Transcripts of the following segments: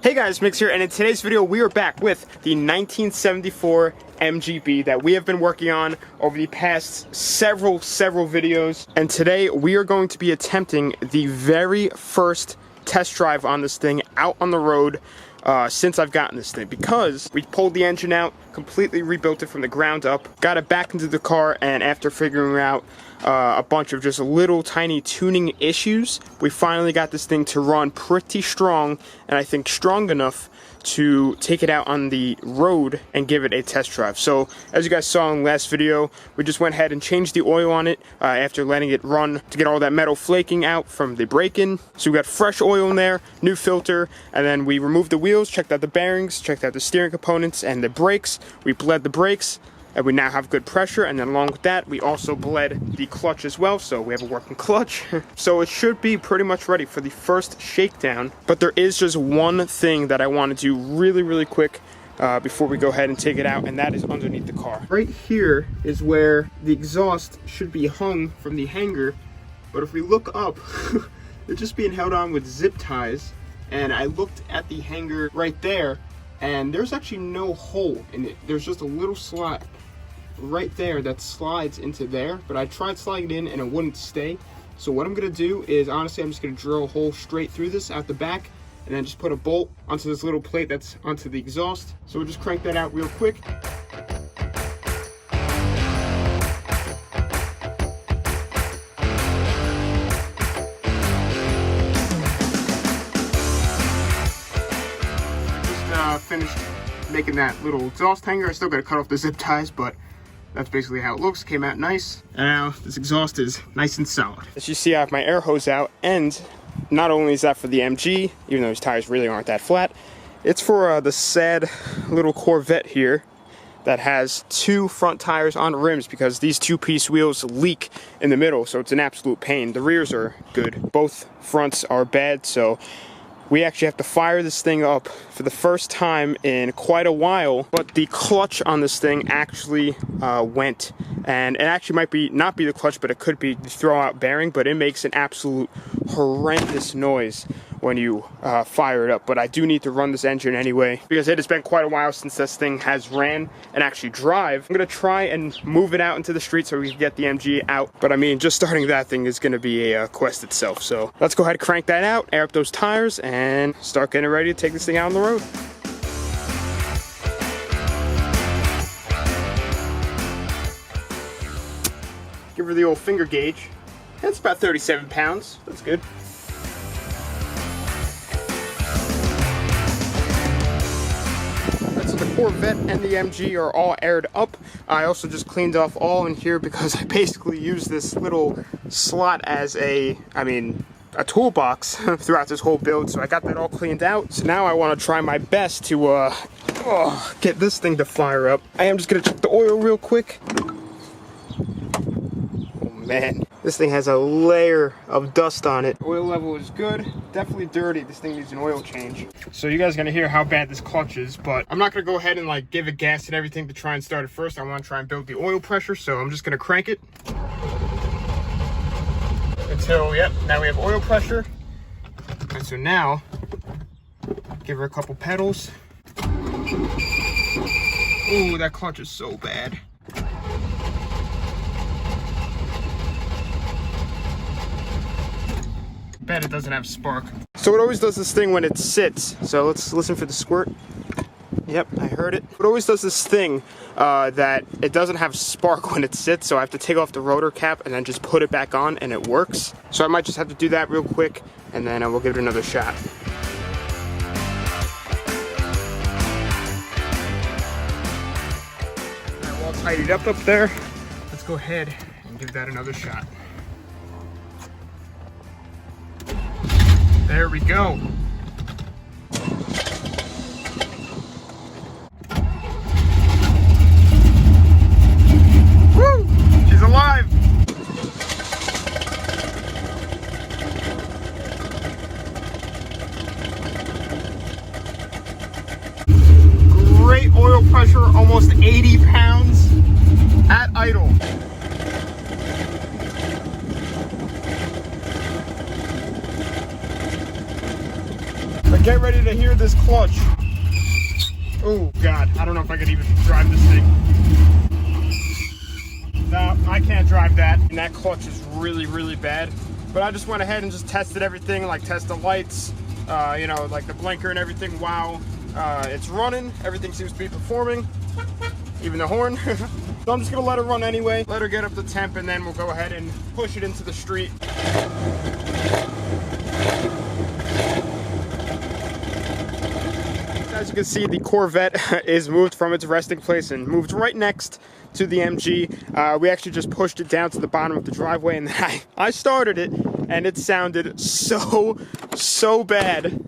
Hey guys, Mix here, and in today's video we are back with the 1974 MGB that we have been working on over the past several videos. And today we are going to be attempting the very first test drive on this thing out on the road since I've gotten this thing, because we pulled the engine out, completely rebuilt it from the ground up, got it back into the car, and after figuring out a bunch of just little tiny tuning issues, we finally got this thing to run pretty strong, and I think strong enough to take it out on the road and give it a test drive. So as you guys saw in the last video, we just went ahead and changed the oil on it after letting it run to get all that metal flaking out from the break-in. So we got fresh oil in there, new filter, and then we removed the wheels, checked out the bearings, checked out the steering components and the brakes. We bled the brakes, and we now have good pressure, and then along with that we also bled the clutch as well, so we have a working clutch. So it should be pretty much ready for the first shakedown. But there is just one thing that I want to do really quick before we go ahead and take it out, and that is underneath the car. Right here is where the exhaust should be hung from the hanger, but if we look up it's just being held on with zip ties, and I looked at the hanger right there and there's actually no hole in it. There's just a little slot right there that slides into there, but I tried sliding it in and it wouldn't stay. So what I'm gonna do is, honestly, I'm just gonna drill a hole straight through this out the back and then just put a bolt onto this little plate that's onto the exhaust. So we'll just crank that out real quick. Finished making that little exhaust hanger. I still gotta cut off the zip ties, but that's basically how it looks. Came out nice. And now this exhaust is nice and solid. As you see, I have my air hose out, and not only is that for the MG, even though these tires really aren't that flat, it's for the sad little Corvette here that has two front tires on rims, because these two-piece wheels leak in the middle, so it's an absolute pain. The rears are good, both fronts are bad, so we actually have to fire this thing up for the first time in quite a while. But the clutch on this thing actually went, and it actually might not be the clutch, but it could be the throw-out bearing, but it makes an absolute horrendous noise when you fire it up. But I do need to run this engine anyway, because it has been quite a while since this thing has ran and actually drive. I'm gonna try and move it out into the street so we can get the MG out, but I mean, just starting that thing is gonna be a quest itself. So let's go ahead and crank that out, air up those tires, and start getting ready to take this thing out on the road. Give her the old finger gauge. That's about 37 pounds. That's good. So the Corvette and the MG are all aired up. I also just cleaned off all in here because I basically used this little slot as a toolbox throughout this whole build. So I got that all cleaned out. So now I want to try my best to get this thing to fire up. I am just gonna check the oil real quick. Oh man, this thing has a layer of dust on it. Oil level is good, definitely dirty. This thing needs an oil change. So you guys are gonna hear how bad this clutch is, but I'm not gonna go ahead and like give it gas and everything to try and start it first. I want to try and build the oil pressure, so I'm just gonna crank it until, yep, now we have oil pressure. And so now give her a couple pedals. Ooh, that clutch is so bad. Bet it doesn't have spark. So it always does this thing when it sits. So let's listen for the squirt. Yep, I heard it. It always does this thing that it doesn't have spark when it sits, so I have to take off the rotor cap and then just put it back on, and it works. So I might just have to do that real quick, and then we'll give it another shot. Alright, all tidied up there. Let's go ahead and give that another shot. There we go. Woo! She's alive. Great oil pressure, almost 80 pounds at idle. Get ready to hear this clutch. Oh God, I don't know if I could even drive this thing. No, I can't drive that. And that clutch is really, really bad. But I just went ahead and just tested everything, like test the lights, you know, like the blinker and everything. Wow, it's running. Everything seems to be performing, even the horn. So I'm just gonna let her run anyway. Let her get up to temp, and then we'll go ahead and push it into the street. As you can see, the Corvette is moved from its resting place and moved right next to the MG. We actually just pushed it down to the bottom of the driveway, and then I started it, and it sounded so bad.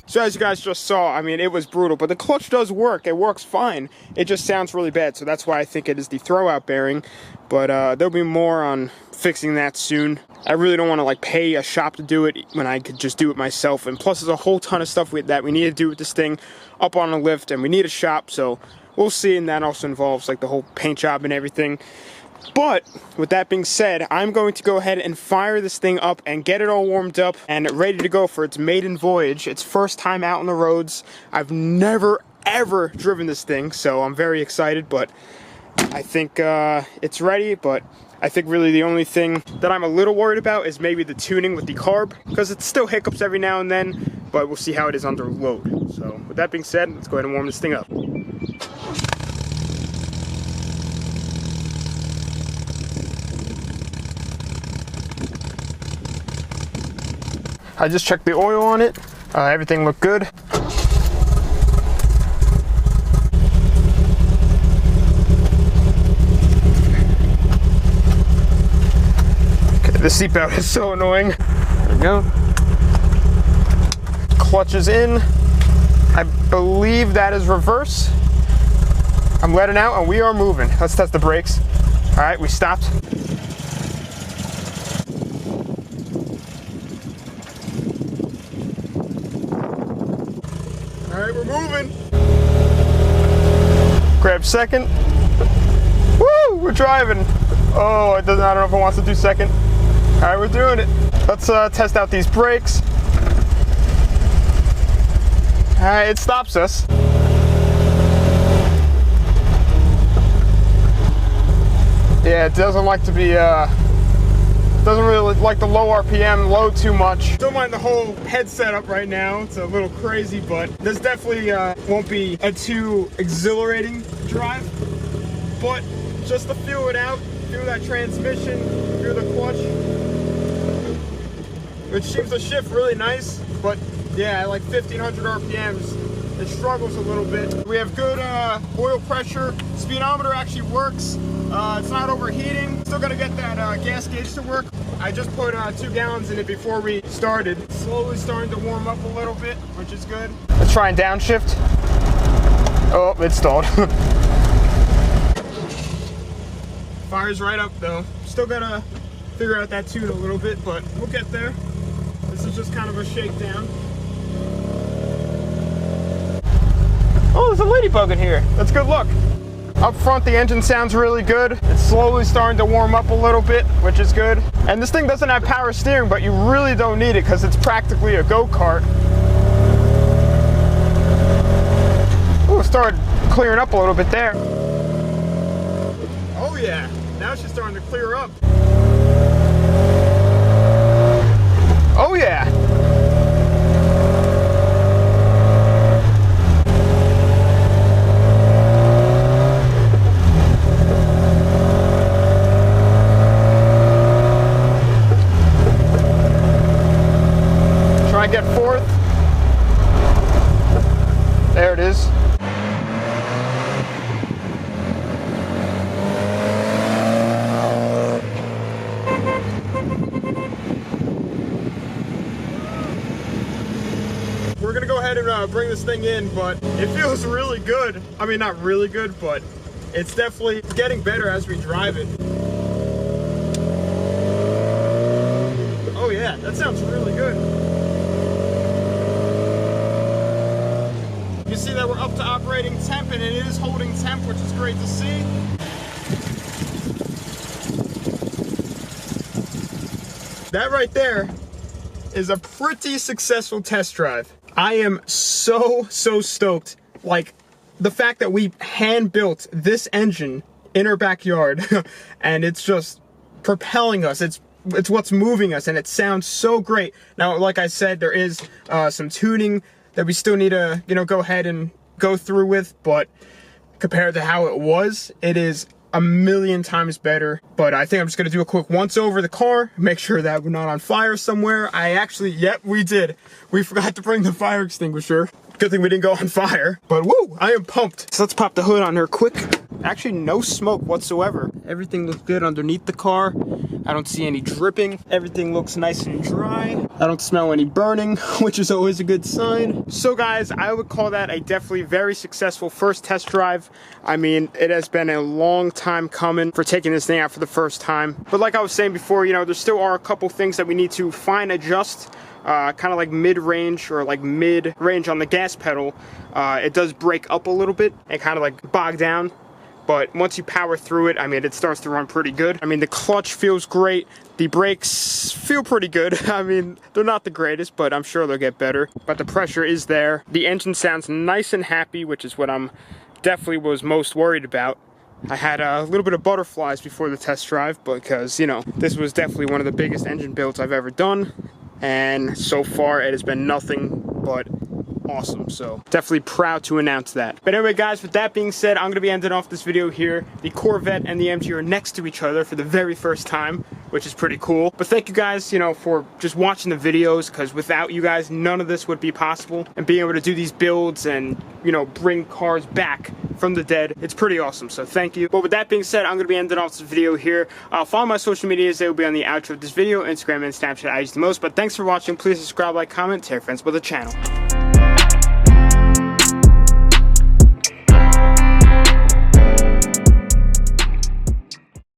So as you guys just saw, I mean, it was brutal, but the clutch does work. It works fine. It just sounds really bad, so that's why I think it is the throwout bearing. But there'll be more on fixing that soon. I really don't want to like pay a shop to do it when I could just do it myself. And plus, there's a whole ton of stuff that we need to do with this thing up on a lift, and we need a shop, so we'll see. And that also involves like the whole paint job and everything. But with that being said, I'm going to go ahead and fire this thing up and get it all warmed up and ready to go for its maiden voyage. It's first time out on the roads. I've never ever driven this thing, so I'm very excited, but I think it's ready. But I think really the only thing that I'm a little worried about is maybe the tuning with the carb, because it still hiccups every now and then, but we'll see how it is under load. So with that being said, let's go ahead and warm this thing up. I just checked the oil on it. Everything looked good. Okay, the seatbelt is so annoying. There we go. Clutch is in. I believe that is reverse. I'm letting out and we are moving. Let's test the brakes. All right, we stopped. All right, we're moving. Grab second. Woo, we're driving. Oh, it doesn't, I don't know if it wants to do second. All right, we're doing it. Let's test out these brakes. All right, it stops us. Yeah, it doesn't like to be, doesn't really like the low RPM, load too much. Don't mind the whole head setup right now. It's a little crazy, but this definitely won't be a too exhilarating drive. But just to feel it out, feel that transmission, feel the clutch, which seems to shift really nice. But yeah, at like 1500 RPMs, it struggles a little bit. We have good oil pressure. Speedometer actually works. It's not overheating. Still gotta get that gas gauge to work. I just put 2 gallons in it before we started. Slowly starting to warm up a little bit, which is good. Let's try and downshift. Oh, it stalled. Fire's right up though. Still gotta figure out that tune a little bit, but we'll get there. This is just kind of a shakedown. Oh, there's a ladybug in here. That's good luck. Up front, the engine sounds really good. It's slowly starting to warm up a little bit, which is good. And this thing doesn't have power steering, but you really don't need it because it's practically a go-kart. Ooh, it started clearing up a little bit there. Oh yeah, now she's starting to clear up. Oh yeah. Try and get fourth. There it is. We're gonna go ahead and bring this thing in, but it feels really good. I mean, not really good, but it's definitely getting better as we drive it. Oh yeah, that sounds really good. You see that we're up to operating temp, and it is holding temp, which is great to see. that right there is a pretty successful test drive. I am so stoked. Like, the fact that we hand built this engine in our backyard and it's just propelling us. It's what's moving us, and it sounds so great. Now, like I said, there is some tuning that we still need to, go ahead and go through with, but compared to how it was, it is a million times better. But I think I'm just gonna do a quick once over the car, make sure that we're not on fire somewhere. Yep, we did. We forgot to bring the fire extinguisher. Good thing we didn't go on fire, but woo, I am pumped. So let's pop the hood on her quick. Actually, no smoke whatsoever. Everything looks good underneath the car. I don't see any dripping. Everything looks nice and dry. I don't smell any burning, which is always a good sign. So guys, I would call that a definitely very successful first test drive. I mean, it has been a long time coming for taking this thing out for the first time. But like I was saying before, there still are a couple things that we need to fine adjust. Kind of like mid-range or like mid-range on the gas pedal. It does break up a little bit and kind of like bog down. But once you power through it, I mean, it starts to run pretty good. I mean, the clutch feels great. The brakes feel pretty good. I mean, they're not the greatest, but I'm sure they'll get better. But the pressure is there. The engine sounds nice and happy, which is what I'm definitely was most worried about. I had a little bit of butterflies before the test drive because, this was definitely one of the biggest engine builds I've ever done. And so far, it has been nothing but awesome. So definitely proud to announce that. But anyway, guys, with that being said, I'm going to be ending off this video here. The Corvette and the MG are next to each other for the very first time, which is pretty cool. But thank you guys, for just watching the videos, because without you guys, none of this would be possible. And being able to do these builds and, bring cars back from the dead, it's pretty awesome. So thank you. But with that being said, I'm going to be ending off this video here. Follow my social medias. They will be on the outro of this video. Instagram and Snapchat I use the most. But thanks for watching. Please subscribe, like, comment, tell your friends about the channel.